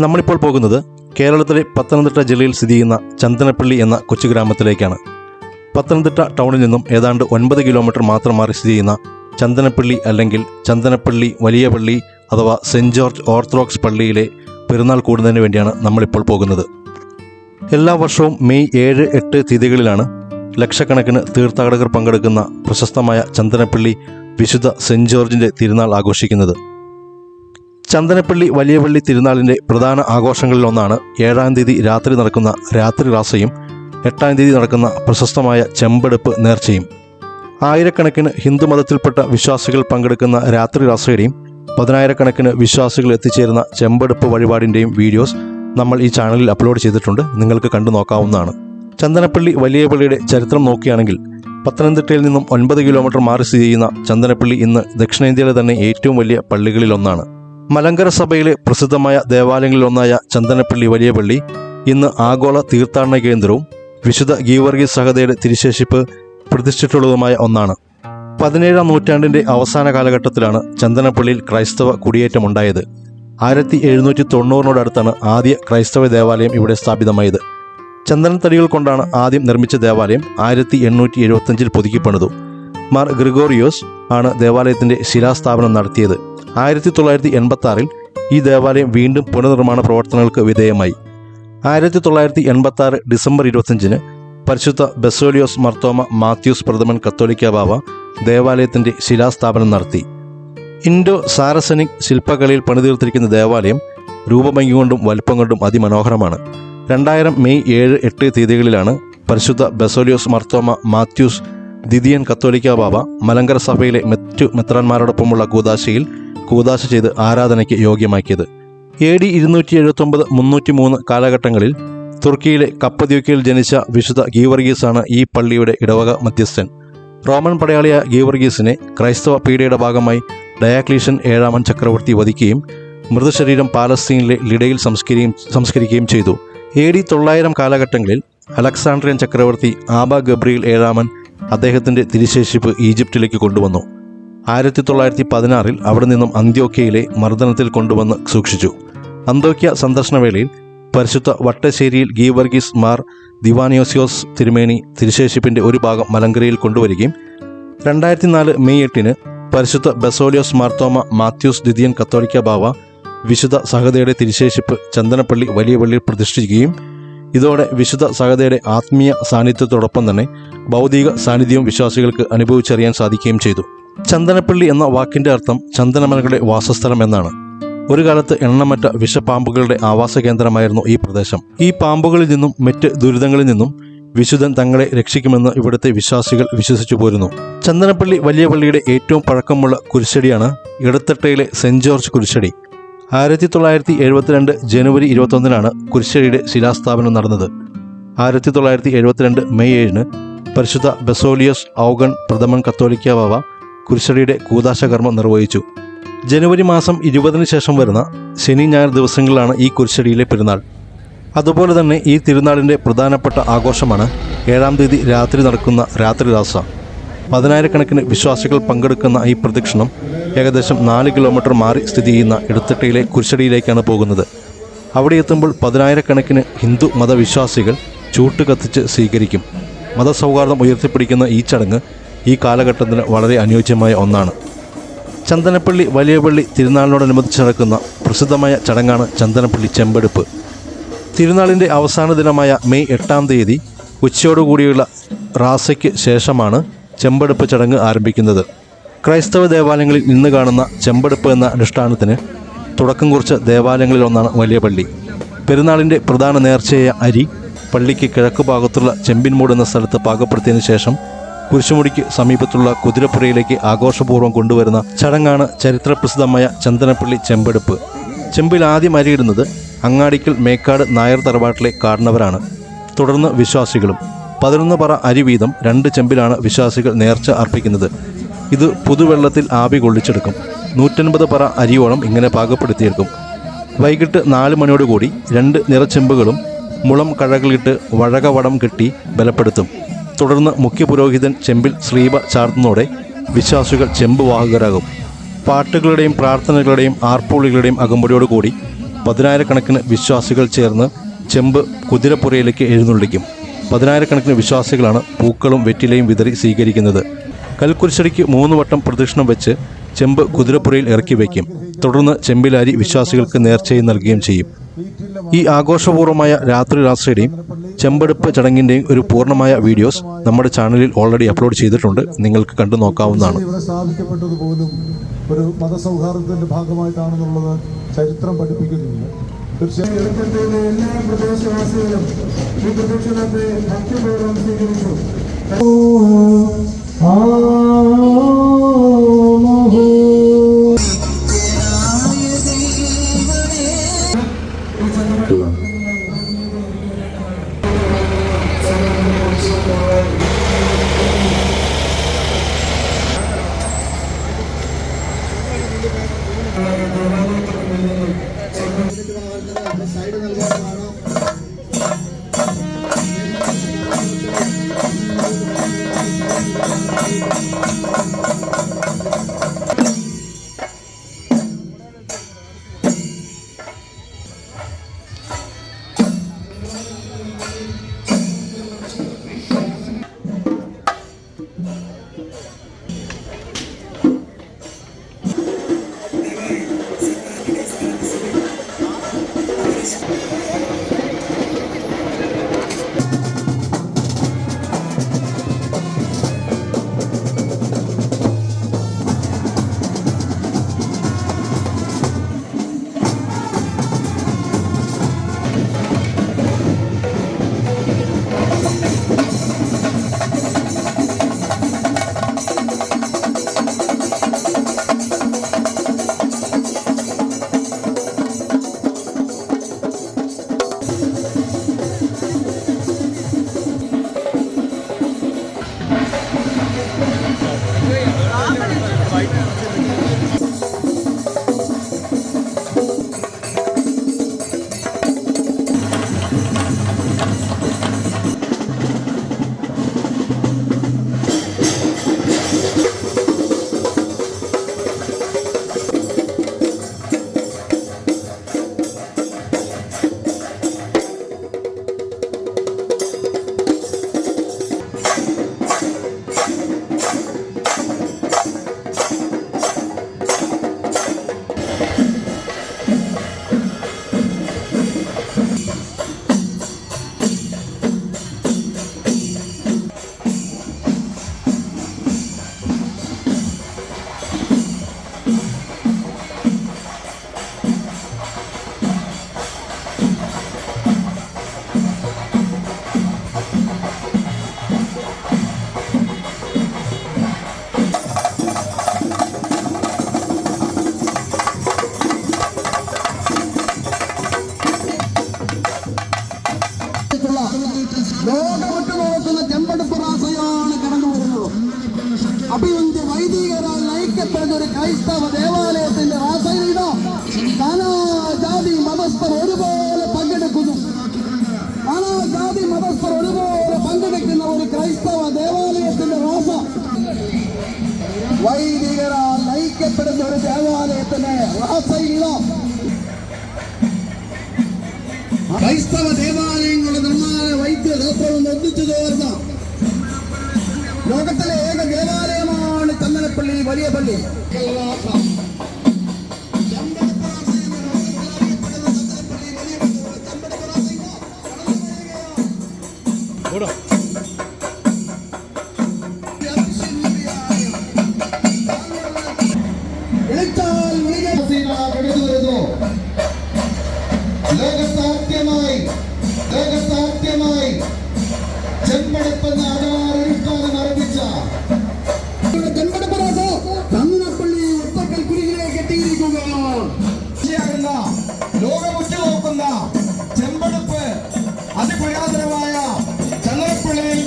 നമ്മളിപ്പോൾ പോകുന്നത് കേരളത്തിലെ പത്തനംതിട്ട ജില്ലയിൽ സ്ഥിതി ചെയ്യുന്ന ചന്ദനപ്പള്ളി എന്ന കൊച്ചു ഗ്രാമത്തിലേക്കാണ്. പത്തനംതിട്ട ടൗണിൽ നിന്നും ഏതാണ്ട് 9 കിലോമീറ്റർ മാത്രം മാറി സ്ഥിതി ചെയ്യുന്ന ചന്ദനപ്പള്ളി അല്ലെങ്കിൽ ചന്ദനപ്പള്ളി വലിയ പള്ളി അഥവാ സെൻറ് ജോർജ് ഓർത്തഡോക്സ് പള്ളിയിലെ പെരുന്നാൾ കൂടുന്നതിന് വേണ്ടിയാണ് നമ്മളിപ്പോൾ പോകുന്നത്. എല്ലാ വർഷവും മെയ് 7, 8 തീയതികളിലാണ് ലക്ഷക്കണക്കിന് തീർത്ഥാടകർ പങ്കെടുക്കുന്ന പ്രശസ്തമായ ചന്ദനപ്പള്ളി വിശുദ്ധ സെൻറ് ജോർജിൻ്റെ തിരുനാൾ ആഘോഷിക്കുന്നത്. ചന്ദനപ്പള്ളി വലിയ പള്ളി തിരുനാളിൻ്റെ പ്രധാന ആഘോഷങ്ങളിലൊന്നാണ് 7-ാം തീയതി രാത്രി നടക്കുന്ന രാത്രി റാസയും 8-ാം തീയതി നടക്കുന്ന പ്രശസ്തമായ ചെമ്പെടുപ്പ് നേർച്ചയും. ആയിരക്കണക്കിന് ഹിന്ദുമതത്തിൽപ്പെട്ട വിശ്വാസികൾ പങ്കെടുക്കുന്ന രാത്രി റാസയുടെയും 10,000-കണക്കിന് വിശ്വാസികൾ എത്തിച്ചേരുന്ന ചെമ്പെടുപ്പ് വഴിപാടിൻ്റെയും വീഡിയോസ് നമ്മൾ ഈ ചാനലിൽ അപ്ലോഡ് ചെയ്തിട്ടുണ്ട്. നിങ്ങൾക്ക് കണ്ടു നോക്കാവുന്നതാണ്. ചന്ദനപ്പള്ളി വലിയ പള്ളിയുടെ ചരിത്രം നോക്കുകയാണെങ്കിൽ പത്തനംതിട്ടയിൽ നിന്നും 9 കിലോമീറ്റർ മാറി സ്ഥിതി ചെയ്യുന്ന ചന്ദനപ്പള്ളി ഇന്ന് ദക്ഷിണേന്ത്യയിലെ തന്നെ ഏറ്റവും വലിയ പള്ളികളിലൊന്നാണ്. മലങ്കര സഭയിലെ പ്രസിദ്ധമായ ദേവാലയങ്ങളിലൊന്നായ ചന്ദനപ്പള്ളി വലിയ പള്ളി ഇന്ന് ആഗോള തീർത്ഥാടന കേന്ദ്രവും വിശുദ്ധ ഗീവർഗീസ് സഹതയുടെ തിരുശേഷിപ്പ് പ്രതിഷ്ഠിച്ചിട്ടുള്ളതുമായ ഒന്നാണ്. 17-ാം നൂറ്റാണ്ടിൻ്റെ അവസാന കാലഘട്ടത്തിലാണ് ചന്ദനപ്പള്ളിയിൽ ക്രൈസ്തവ കുടിയേറ്റമുണ്ടായത്. 1790-നോടടുത്താണ് ആദ്യ ക്രൈസ്തവ ദേവാലയം ഇവിടെ സ്ഥാപിതമായത്. ചന്ദനത്തടികൾ കൊണ്ടാണ് ആദ്യം നിർമ്മിച്ച ദേവാലയം 1875-ൽ പുതുക്കിപ്പണിതു. മാർ ഗ്രിഗോറിയോസ് ആണ് ദേവാലയത്തിൻ്റെ ശിലാസ്ഥാപനം നടത്തിയത്. 1986-ൽ ഈ ദേവാലയം വീണ്ടും പുനർനിർമ്മാണ പ്രവർത്തനങ്ങൾക്ക് വിധേയമായി. 1986 ഡിസംബർ 25-ന് പരിശുദ്ധ ബസോലിയോസ് മർത്തോമ മാത്യൂസ് പ്രഥമൻ കത്തോലിക്ക ബാവ ദേവാലയത്തിൻ്റെ ശിലാസ്ഥാപനം നടത്തി. ഇൻഡോ സാരസനിക് ശില്പകലയിൽ പണിതീർത്തിരിക്കുന്ന ദേവാലയം രൂപഭംഗി കൊണ്ടും വലിപ്പം കൊണ്ടും അതിമനോഹരമാണ്. 2000 മെയ് 7, 8 തീയതികളിലാണ് പരിശുദ്ധ ബസോലിയോസ് മർത്തോമ മാത്യൂസ് ദിദിയൻ കത്തോലിക്ക ബാവ മലങ്കര സഭയിലെ മറ്റു മെത്രാന്മാരോടൊപ്പമുള്ള കൂദാശ ചെയ്ത് ആരാധനയ്ക്ക് യോഗ്യമാക്കിയത്. AD 279-303 കാലഘട്ടങ്ങളിൽ തുർക്കിയിലെ കപ്പദ്യോക്കയിൽ ജനിച്ച വിശുദ്ധ ഗീവർഗീസാണ് ഈ പള്ളിയുടെ ഇടവക മധ്യസ്ഥൻ. റോമൻ പടയാളിയായ ഗീവർഗീസിനെ ക്രൈസ്തവ പീഡയുടെ ഭാഗമായി ഡയാക്ലീഷ്യൻ 7-ാമൻ ചക്രവർത്തി വധിക്കുകയും മൃതശരീരം പാലസ്തീനിലെ ലിഡയിൽ സംസ്കരിക്കുകയും ചെയ്തു. AD 900 കാലഘട്ടങ്ങളിൽ അലക്സാണ്ട്രിയൻ ചക്രവർത്തി ആബ ഗബ്രിയേൽ 7-ാമൻ അദ്ദേഹത്തിൻ്റെ തിരുശേഷിപ്പ് ഈജിപ്തിലേക്ക് കൊണ്ടുവന്നു. 1916-ൽ അവിടെ നിന്നും അന്ത്യോക്യയിലെ മർദ്ദനത്തിൽ കൊണ്ടുവന്ന് സൂക്ഷിച്ചു. അന്ത്യോക്യ സന്ദർശനവേളയിൽ പരിശുദ്ധ വട്ടശ്ശേരിയിൽ ഗീവർഗീസ് മാർ ദിവാനിയോസിയോസ് തിരുമേനി തിരുശേഷിപ്പിൻ്റെ ഒരു ഭാഗം മലങ്കരയിൽ കൊണ്ടുവരികയും 2004 മെയ് 8-ന് പരിശുദ്ധ ബസോലിയോസ് മാർത്തോമ മാത്യൂസ് ദിദിയൻ കത്തോലിക്ക ബാവ വിശുദ്ധ സഹതയുടെ തിരുശേഷിപ്പ് ചന്ദനപ്പള്ളി വലിയ പള്ളിയിൽ പ്രതിഷ്ഠിക്കുകയും ഇതോടെ വിശുദ്ധ സഹതയുടെ ആത്മീയ സാന്നിധ്യത്തോടൊപ്പം തന്നെ ഭൗതിക സാന്നിധ്യവും വിശ്വാസികൾക്ക് അനുഭവിച്ചറിയാൻ സാധിക്കുകയും ചെയ്തു. ചന്ദനപ്പള്ളി എന്ന വാക്കിൻ്റെ അർത്ഥം ചന്ദനമരങ്ങളുടെ വാസസ്ഥലം എന്നാണ്. ഒരു കാലത്ത് എണ്ണമറ്റ വിഷപ്പാമ്പുകളുടെ ആവാസ കേന്ദ്രമായിരുന്നു ഈ പ്രദേശം. ഈ പാമ്പുകളിൽ നിന്നും മറ്റ് ദുരിതങ്ങളിൽ നിന്നും വിശുദ്ധൻ തങ്ങളെ രക്ഷിക്കുമെന്ന് ഇവിടുത്തെ വിശ്വാസികൾ വിശ്വസിച്ചു പോരുന്നു. ചന്ദനപ്പള്ളി വലിയ പള്ളിയുടെ ഏറ്റവും പഴക്കമുള്ള കുരിശടിയാണ് ഇടത്തട്ടയിലെ സെൻറ് ജോർജ് കുരിശടി. 1972 ജനുവരി 21-നാണ് കുരിശടിയുടെ ശിലാസ്ഥാപനം നടന്നത്. 1972 മെയ് 7-ന് പരിശുദ്ധ ബസോലിയോസ് ഔഗൺ പ്രഥമൻ കത്തോലിക്ക ബാവ കുരിശടിയുടെ കൂദാശകർമ്മം നിർവഹിച്ചു. ജനുവരി മാസം 20-ന് ശേഷം വരുന്ന ശനി ഞായർ ദിവസങ്ങളിലാണ് ഈ കുരിശടിയിലെ പെരുന്നാൾ. അതുപോലെ തന്നെ ഈ തിരുനാളിൻ്റെ പ്രധാനപ്പെട്ട ആഘോഷമാണ് 7-ാം തീയതി രാത്രി നടക്കുന്ന രാത്രി റാസ. 10,000-കണക്കിന് വിശ്വാസികൾ പങ്കെടുക്കുന്ന ഈ പ്രദക്ഷിണം ഏകദേശം 4 കിലോമീറ്റർ മാറി സ്ഥിതി ചെയ്യുന്ന ഇടത്തട്ടയിലെ കുരിശടിയിലേക്കാണ് പോകുന്നത്. അവിടെ എത്തുമ്പോൾ 10,000-കണക്കിന് ഹിന്ദു മതവിശ്വാസികൾ ചൂട്ട് കത്തിച്ച് സ്വീകരിക്കും. മതസൗഹാർദ്ദം ഉയർത്തിപ്പിടിക്കുന്ന ഈ ചടങ്ങ് ഈ കാലഘട്ടത്തിന് വളരെ അനുയോജ്യമായ ഒന്നാണ്. ചന്ദനപ്പള്ളി വലിയ പള്ളി തിരുനാളിനോടനുബന്ധിച്ച് നടക്കുന്ന പ്രസിദ്ധമായ ചടങ്ങാണ് ചന്ദനപ്പള്ളി ചെമ്പെടുപ്പ്. തിരുനാളിൻ്റെ അവസാന ദിനമായ മെയ് 8-ാം തീയതി ഉച്ചയോടുകൂടിയുള്ള റാസയ്ക്ക് ശേഷമാണ് ചെമ്പെടുപ്പ് ചടങ്ങ് ആരംഭിക്കുന്നത്. ക്രൈസ്തവ ദേവാലയങ്ങളിൽ ഇന്ന് കാണുന്ന ചെമ്പെടുപ്പ് എന്ന അനുഷ്ഠാനത്തിന് തുടക്കം കുറിച്ച ദേവാലയങ്ങളിലൊന്നാണ് വലിയ പള്ളി. പെരുന്നാളിൻ്റെ പ്രധാന നേർച്ചയായ അരി പള്ളിക്ക് കിഴക്ക് ഭാഗത്തുള്ള ചെമ്പിൻമൂട് എന്ന സ്ഥലത്ത് പാകപ്പെടുത്തിയതിനു ശേഷം കുരിശുമുടിക്ക് സമീപത്തുള്ള കുതിരപ്പുരയിലേക്ക് ആഘോഷപൂർവ്വം കൊണ്ടുവരുന്ന ചടങ്ങാണ് ചരിത്രപ്രസിദ്ധമായ ചന്ദനപ്പള്ളി ചെമ്പെടുപ്പ്. ചെമ്പിൽ ആദ്യം അരിയിടുന്നത് അങ്ങാടിക്കൽ മേക്കാട് നായർ തറവാട്ടിലെ കാരണവരാണ്. തുടർന്ന് വിശ്വാസികളും. 11 പറ അരി വീതം 2 ചെമ്പിലാണ് വിശ്വാസികൾ നേർച്ച അർപ്പിക്കുന്നത്. ഇത് പുതുവെള്ളത്തിൽ ആവി കൊള്ളിച്ചെടുക്കും. 150 പറ അരിയോളം ഇങ്ങനെ പാകപ്പെടുത്തിയെടുക്കും. വൈകിട്ട് 4 മണിയോടുകൂടി 2 നിറച്ചെമ്പുകളും മുളം കഴകളിട്ട് വഴകവടം കെട്ടി ബലപ്പെടുത്തും. തുടർന്ന് മുഖ്യപുരോഹിതൻ ചെമ്പിൽ ശ്രീബ ചാർത്തുന്നതോടെ വിശ്വാസികൾ ചെമ്പ് വാഹകരാകും. പാട്ടുകളുടെയും പ്രാർത്ഥനകളുടെയും ആർപ്പുളികളുടെയും അകമ്പടിയോടുകൂടി പതിനായിരക്കണക്കിന് വിശ്വാസികൾ ചേർന്ന് ചെമ്പ് കുതിരപ്പുറയിലേക്ക് എഴുന്നള്ളിക്കും. പതിനായിരക്കണക്കിന് വിശ്വാസികളാണ് പൂക്കളും വെറ്റിലയും വിതറി സ്വീകരിക്കുന്നത്. കൽക്കുരിശടിക്ക് 3 വട്ടം പ്രദക്ഷിണം വെച്ച് ചെമ്പ് കുതിരപ്പുറയിൽ ഇറക്കി വയ്ക്കും. തുടർന്ന് ചെമ്പിലാരി വിശ്വാസികൾക്ക് നേർച്ചയും നൽകുകയും ചെയ്യും. ഈ ആഘോഷപൂർവ്വമായ രാത്രി രാഷ്ട്രീയുടെയും ചെമ്പെടുപ്പ് ചടങ്ങിൻ്റെയും ഒരു പൂർണ്ണമായ വീഡിയോസ് നമ്മുടെ ചാനലിൽ ഓൾറെഡി അപ്ലോഡ് ചെയ്തിട്ടുണ്ട്. നിങ്ങൾക്ക് കണ്ടു നോക്കാവുന്നതാണ്. ഇവിടെ സ്ഥാപിക്കപ്പെട്ടത് പോലും ഒരു മതസൗഹാർദ്ദത്തിന്റെ ഭാഗമായിട്ടാണെന്നുള്ളത് ചരിത്രം പഠിപ്പിക്കുന്നുണ്ട്. തീർച്ചയായും എല്ലാ പ്രദേശവാസികളും ഈ പ്രദക്ഷിണത്തെ ഭക്തിപൂർവ്വം സ്വീകരിച്ചു. സൈഡ് നൽകാനാണ്. ലോകമൊക്കെ നോക്കുന്ന ചെമ്പെടുപ്പ് റാസയാണ് കടന്നു വരുന്നത്. അഭിവന്ദ്യ വൈദികരാൽ നയിക്കപ്പെടുന്ന ഒരു ക്രൈസ്തവ ദേവാലയത്തിന്റെ റാസയിലോ നാനാജാതി മതസ്ഥർ ഒരുപോലെ പങ്കെടുക്കുന്നു. നാനാജാതി മതസ്ഥർ ഒരുപോലെ പങ്കെടുക്കുന്ന ഒരു ക്രൈസ്തവ ദേവാലയത്തിന്റെ റാസ, വൈദികരാൽ നയിക്കപ്പെടുന്ന ഒരു ദേവാലയത്തിന്റെ റാസയിലോ ക്രൈസ്തവ ദേവാലയങ്ങളുടെ നിർമ്മാണ വൈദ്യശാസ്ത്രവും ഒന്നിച്ചു ചേർന്ന ലോകത്തിലെ ഏക ദേവാലയമാണ് ചന്ദനപ്പള്ളി വലിയ പള്ളി. ലോകസാധ്യമായി ചെമ്പെടുപ്പ് നാടാരൊരുക്കാൻ ആരംഭിച്ച ചെമ്പെടുപ്പ് റാസ ചന്ദനപ്പള്ളി ഒറ്റക്കൽ കുരികിലേക്ക് എത്തിയിരിക്കുകയാണ്. ലോകമുറ്റു നോക്കുന്ന ചെമ്പെടുപ്പ് അതിപുരാതനമായ ചന്ദനപ്പള്ളിയിൽ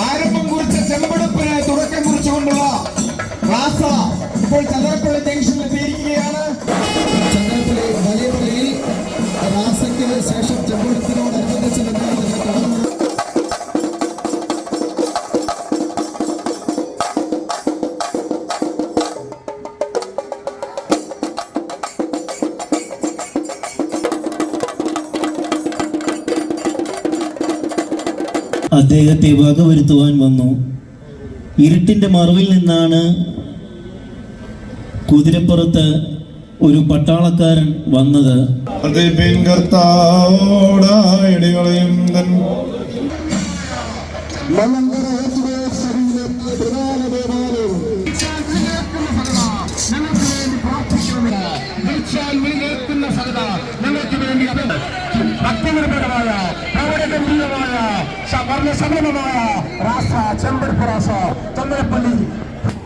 ആരംഭം കുറിച്ച ചെമ്പെടുപ്പിന് തുടക്കം കുറിച്ചുകൊണ്ടുള്ള റാസ ഇപ്പോൾ ചന്ദനപ്പള്ളി ജംഗ്ഷനിൽ എത്തിയിരിക്കുകയാണ്. ചന്ദനപ്പള്ളി വലിയ പള്ളിയിൽ റാസയ്ക്ക് ശേഷം ചെമ്പെടുപ്പിനോടനുബന്ധിച്ച് അദ്ദേഹത്തെ വകവരുത്തുവാൻ വന്നു. ഇരുട്ടിൻ്റെ മറവിൽ നിന്നാണ് കുതിരപ്പുറത്ത് ഒരു പട്ടാളക്കാരൻ വന്നത്.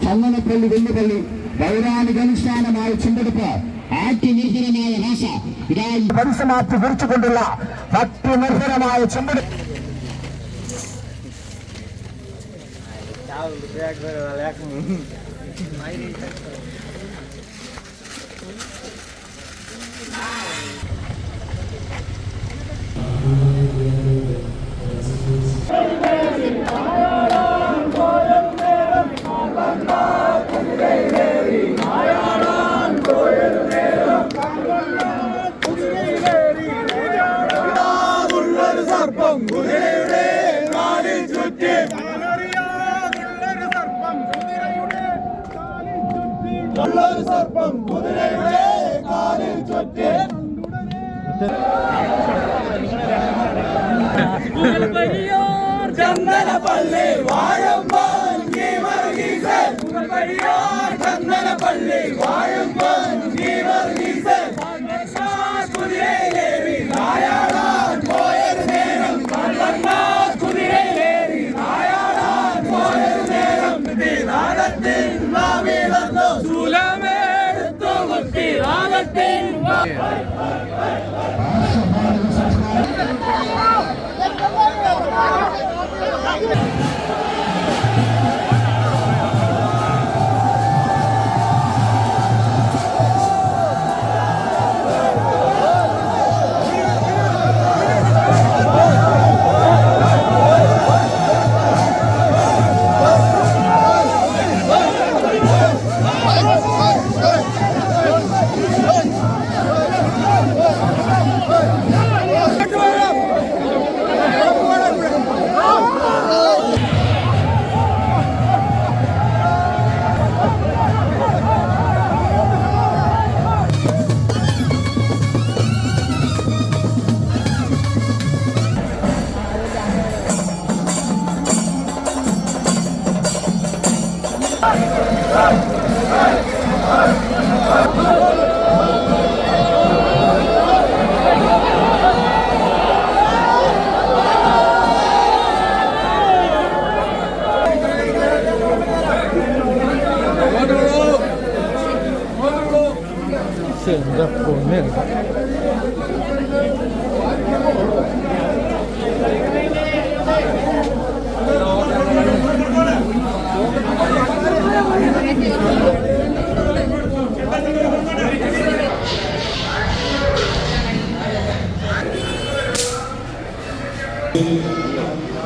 ചന്ദനപ്പള്ളി വെല്ലുപള്ളി പൗരാണികാനുഷ്ഠാനമായ ചുണ്ടെടുപ്പ് ആത്മനിർഭരമായ ഭാഷ പരിസമാറ്റി വിളിച്ചുകൊണ്ടുള്ള ഭക്തിനിർഭരമായ ചുണ്ടെടുപ്പ്. ചന്ദനപ്പള്ളി വാഴുമ്പോൾ ചന്ദനപ്പള്ളി വാഴുമ്പോൾ കുതിരയിലേറി നായാടാൻ പോയൊരു നേരം കുതിരയിലേറി നായാടാൻ പോയൊരു നേരം നാഗത്തിൻ വീണു ശൂലമെടുത്തു കുത്തി നാഗത്തിൻ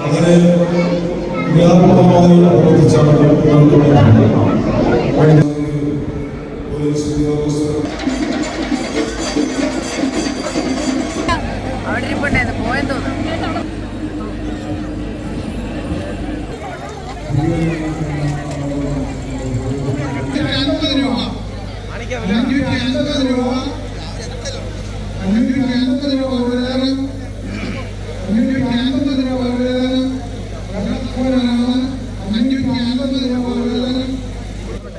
അങ്ങനെ വ്യാപകമായി പ്രവർത്തിച്ചാണ് അവിടെ ഇരിപ്പുണ്ടായിരുന്നു പോയെന്ന് തോന്നുന്നു.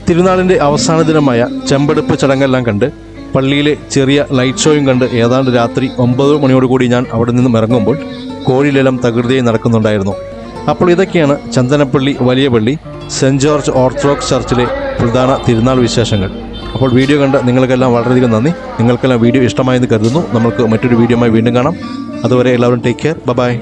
തിരുനാളിൻ്റെ അവസാന ദിനമായ ചെമ്പെടുപ്പ് ചടങ്ങെല്ലാം കണ്ട് പള്ളിയിലെ ചെറിയ ലൈറ്റ് ഷോയും കണ്ട് ഏതാണ്ട് രാത്രി 9 മണിയോടുകൂടി ഞാൻ അവിടെ നിന്നും ഇറങ്ങുമ്പോൾ കോഴിലേലം തകൃതിയായി നടക്കുന്നുണ്ടായിരുന്നു. അപ്പോൾ ഇതൊക്കെയാണ് ചന്ദനപ്പള്ളി വലിയ പള്ളി സെൻറ് ജോർജ് ഓർത്തഡോക്സ് ചർച്ചിലെ പ്രധാന തിരുനാൾ വിശേഷങ്ങൾ. അപ്പോൾ വീഡിയോ കണ്ട് നിങ്ങൾക്കെല്ലാം വളരെയധികം നന്ദി. നിങ്ങൾക്കെല്ലാം വീഡിയോ ഇഷ്ടമായെന്ന് കരുതുന്നു. നമുക്ക് മറ്റൊരു വീഡിയോയുമായി വീണ്ടും കാണാം. അതുവരെ എല്ലാവരും ടേക്ക് കെയർ. ബൈ.